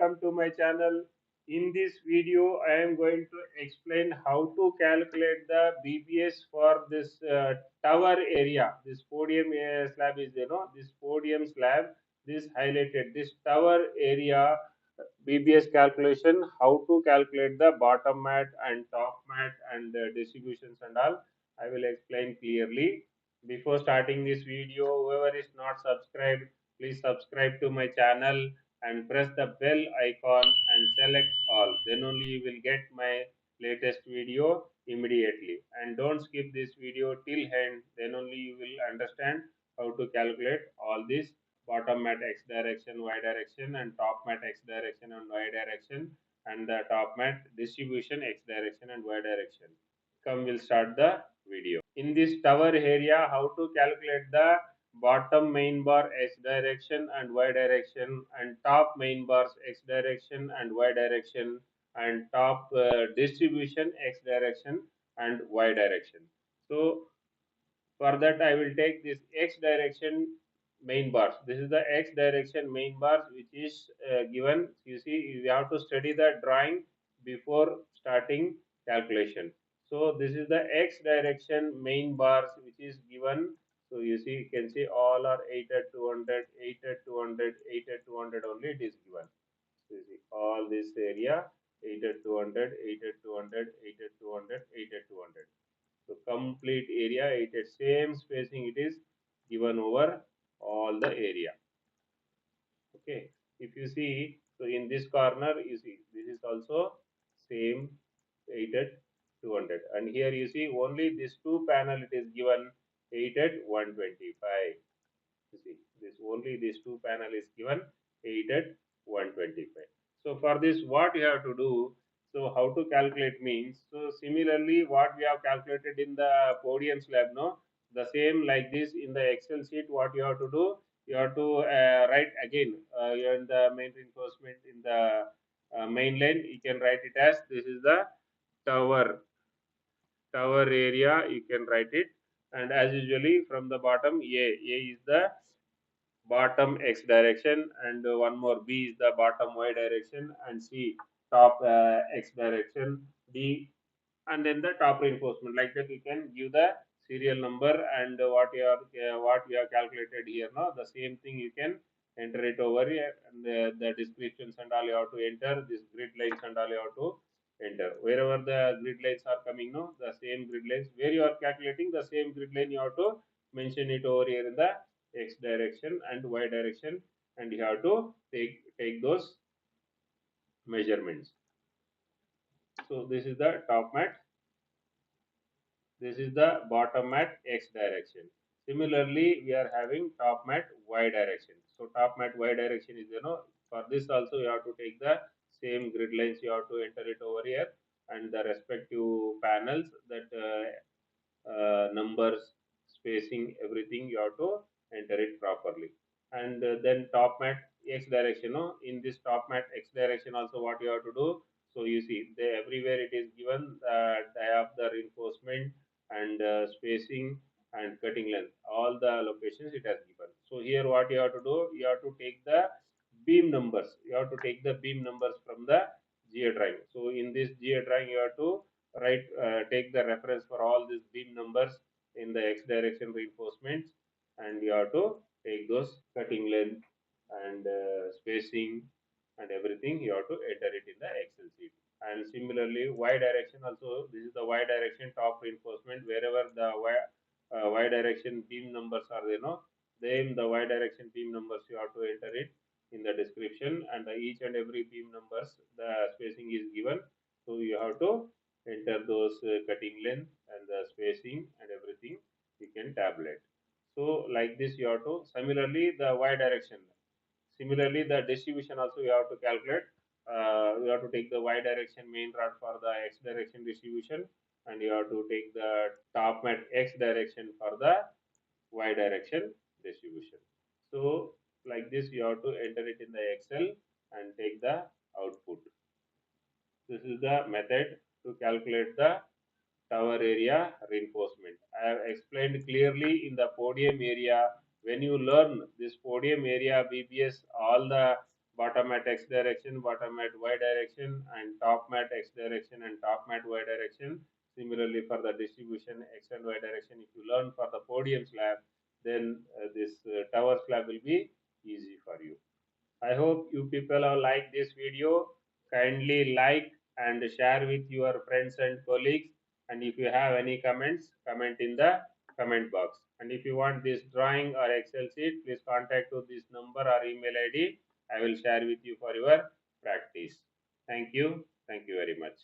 welcome to my channel. In this video, I am going to explain how to calculate the BBS for this tower area. This podium slab is, this podium slab, this highlighted, this tower area BBS calculation, how to calculate the bottom mat and top mat and distributions and all. I will explain clearly. Before starting this video, whoever is not subscribed, please subscribe to my channel and press the bell icon and select all. Then only you will get my latest video immediately. And don't skip this video till end. Then only you will understand how to calculate all this bottom mat x direction, y direction, and top mat x direction and y direction, and the top mat distribution x direction and y direction. Come, we'll start the video. In this tower area, how to calculate the bottom main bar x direction and y direction, and top main bars x direction and y direction, and top distribution x direction and y direction. So for that, I will take this x direction main bars. This is the x direction main bars which is given. You see, you have to study the drawing before starting calculation. So this is the x direction main bars which is given. So you see, you can see all are 8 at 200, 8 at 200, 8 at 200 only it is given. So you see all this area 8 at 200, 8 at 200, 8 at 200, 8 at 200. So complete area, it is same spacing it is given over all the area. Okay, if you see, so in this corner you see this is also same 8 at 200, and here you see only this two panel it is given 8 at 125. You see this only this two panel is given 8 at 125. So for this what you have to do, so how to calculate means, so similarly what we have calculated in the podium slab, no, the same like this in the Excel sheet, what you have to do, you have to write again in the main reinforcement in the main line, you can write it as this is the tower area, you can write it, and as usually from the bottom a is the bottom x direction, and one more b is the bottom y direction, and c top x direction, d, and then the top reinforcement. Like that you can give the serial number, and what we have calculated here, no, the same thing you can enter it over here, and the descriptions and all you have to enter, this grid lines and all you have to enter. Wherever the grid lines are coming, no, the same grid lines where you are calculating, the same grid line you have to mention it over here in the x direction and y direction, and you have to take those measurements. So this is the top mat, this is the bottom mat x direction. Similarly, we are having top mat y direction. So top mat y direction is, for this also you have to take the same grid lines, you have to enter it over here, and the respective panels, that numbers, spacing, everything you have to enter it properly. And then top mat x direction, no, in this top mat x direction also what you have to do, so you see everywhere it is given diameter, reinforcement, and spacing and cutting length, all the locations it has given. So here what you have to do, you have to take the beam numbers, you have to take the beam numbers from the GA drawing. So in this GA drawing you have to write, take the reference for all these beam numbers in the x direction reinforcements, and you have to take those cutting length and spacing and everything, you have to enter it in the Excel sheet. And similarly y direction also, this is the y direction top reinforcement, wherever the y direction beam numbers are there, no, then the y direction beam numbers you have to enter it in the description, and each and every beam numbers the spacing is given, so you have to enter those cutting length and the spacing and everything you can tabulate. So like this you have to, similarly the y direction, similarly the distribution also you have to calculate. You have to take the y direction main rod for the x direction distribution, and you have to take the top mat x direction for the y direction distribution. So like this you have to enter it in the Excel and take the output. This is the method to calculate the tower area reinforcement. I have explained clearly in the podium area. When you learn this podium area BBS, all the bottom at x direction, bottom at y direction, and top mat x direction and top mat y direction. Similarly, for the distribution x and y direction, if you learn for the podium slab, then this tower slab will be easy for you. I hope you people have liked this video. Kindly like and share with your friends and colleagues. And if you have any comments, comment in the comment box. And if you want this drawing or Excel sheet, please contact to this number or email ID. I will share with you for your practice. Thank you. Thank you very much.